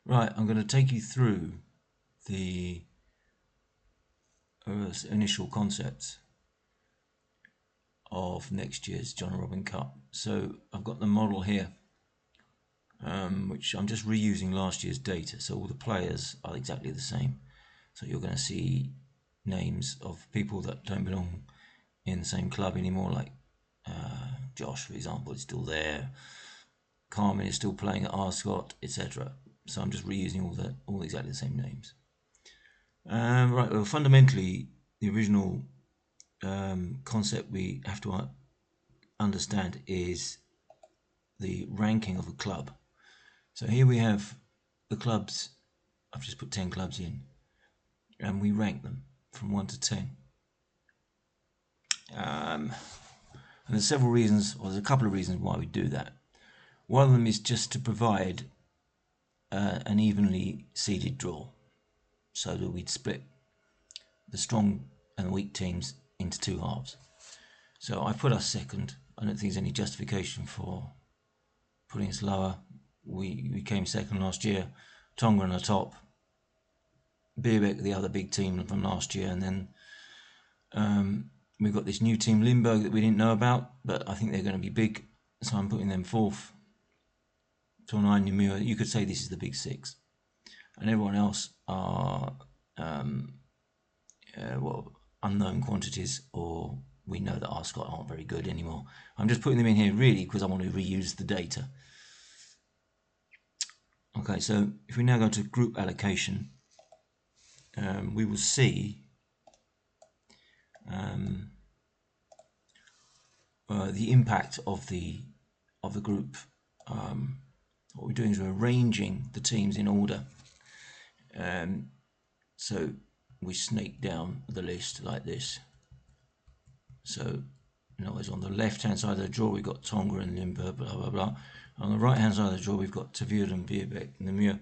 Right, I'm going to take you through the initial concepts of next year's John Robin Cup. So I've got the model here, which I'm just reusing last year's data. So all the players are exactly the same. So you're going to see names of people that don't belong in the same club anymore, like Josh, for example, is still there. Carmen is still playing at Arscott, etc. So I'm just reusing all exactly the same names. Right. Well, fundamentally, the original concept we have to understand is the ranking of a club. So here we have the clubs. I've just put 10 clubs in, and we rank them from 1 to 10. And there's several reasons, or there's a couple of reasons why we do that. One of them is just to provide an evenly seeded draw, so that we'd split the strong and weak teams into two halves. So I put us second. I don't think there's any justification for putting us lower. We came second last year. Tonga on the top. Beerbeck, the other big team from last year, and then we've got this new team Limburg that we didn't know about, but I think they're going to be big, so I'm putting them fourth. Tornai, Namur, you could say this is the big six, and everyone else are unknown quantities, or we know that Arscott aren't very good anymore. I'm just putting them in here really because I want to reuse the data. Okay, so if we now go to group allocation, we will see the impact of the group. What we're doing is we're arranging the teams in order. So we snake down the list like this. So, in other words, on the left-hand side of the draw, we've got Tonga and Limburg, blah, blah, blah. On the right-hand side of the draw, we've got Tavir and Beerbeck and Namur,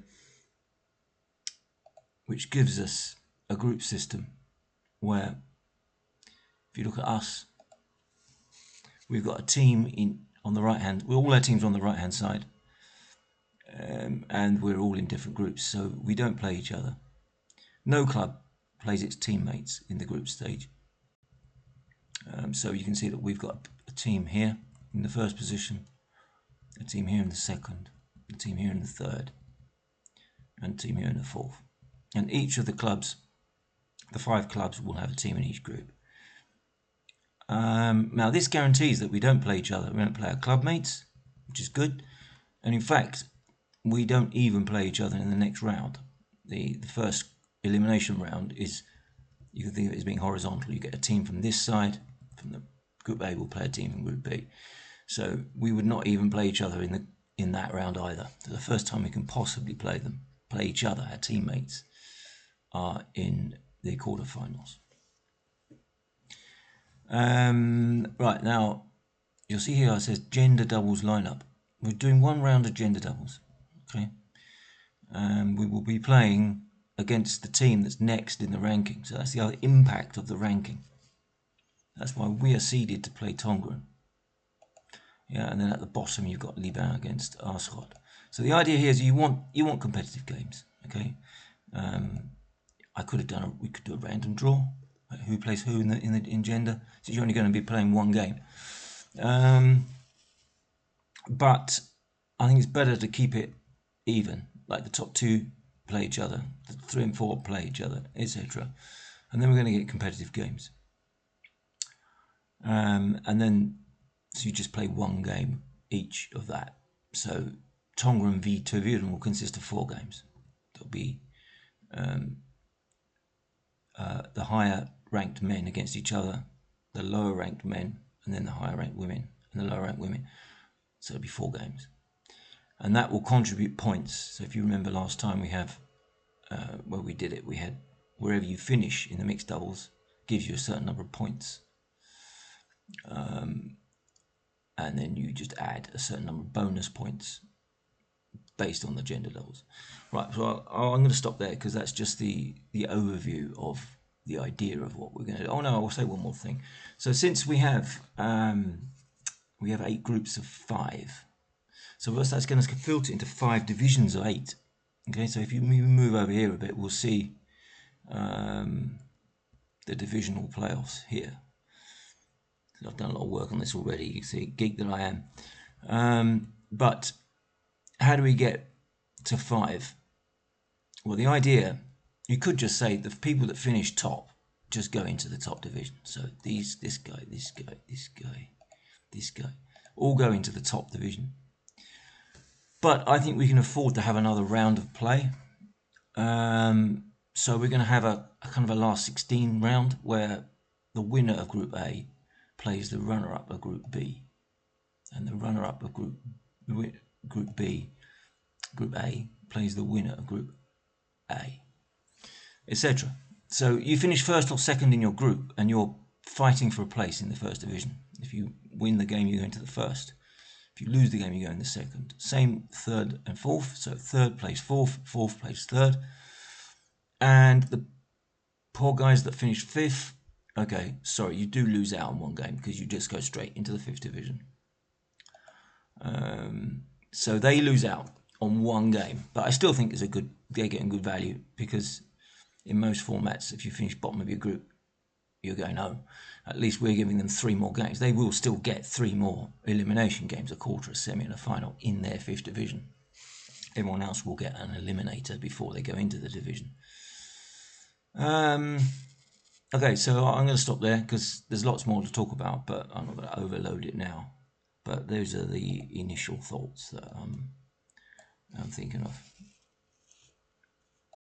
which gives us a group system where, if you look at us, we've got a team on the right-hand, all our teams are on the right-hand side, and we're all in different groups, so we don't play each other. No club plays its teammates in the group stage. So you can see that we've got a team here in the first position, a team here in the second, a team here in the third, and a team here in the fourth. And each of the clubs, the 5 clubs, will have a team in each group. Now this guarantees that we don't play each other. We don't play our club mates, which is good. And in fact, we don't even play each other in the next round. The first elimination round is, you can think of it as being horizontal. You get a team from this side, from the group A will play a team from group B. So we would not even play each other in that round either. So the first time we can possibly play each other, our teammates, are in the quarterfinals. Right, now you'll see here it says gender doubles lineup. We're doing one round of gender doubles, okay? And we will be playing against the team that's next in the ranking. So that's the other impact of the ranking. That's why we are seeded to play Tonga. Yeah, and then at the bottom you've got Liban against Arscott. So the idea here is you want competitive games, okay? We could do a random draw. Who plays who in gender? So you're only going to be playing one game. But I think it's better to keep it even. Like the top 2 play each other, the 3 and 4 play each other, etc. And then we're going to get competitive games. And then so you just play one game each of that. So Tonga and Tavir will consist of 4 games. There'll be the higher ranked men against each other, the lower ranked men, and then the higher ranked women and the lower ranked women. So it'll be 4 games, and that will contribute points. So if you remember last time we have where we did it, we had wherever you finish in the mixed doubles gives you a certain number of points, and then you just add a certain number of bonus points based on the gender levels. Right, so I'm going to stop there because that's just the overview of the idea of what we're going to do. Oh no, I will say one more thing. So since we have 8 groups of 5, so that's going to filter into 5 divisions of 8. Okay, so if you move over here a bit, we'll see the divisional playoffs here. I've done a lot of work on this already. You can see, geek that I am. But how do we get to 5? Well, the idea, you could just say the people that finish top just go into the top division. So this guy, this guy, this guy, this guy, all go into the top division. But I think we can afford to have another round of play. So we're going to have a kind of a last 16 round where the winner of Group A plays the runner-up of Group B, and the runner-up of Group B, Group A, plays the winner of Group A, etc. So you finish first or second in your group, and you're fighting for a place in the first division. If you win the game, you go into the first. If you lose the game, you go in the second. Same third and fourth. So third plays fourth, fourth plays third. And the poor guys that finish fifth, okay, sorry, you do lose out on one game because you just go straight into the fifth division. So they lose out on one game, but I still think they're getting good value, because in most formats, if you finish bottom of your group, you're going home. At least we're giving them 3 more games. They will still get 3 more elimination games, a quarter, a semi, and a final in their fifth division. Everyone else will get an eliminator before they go into the division. Okay, so I'm going to stop there because there's lots more to talk about, but I'm not going to overload it now. But those are the initial thoughts that I'm thinking of.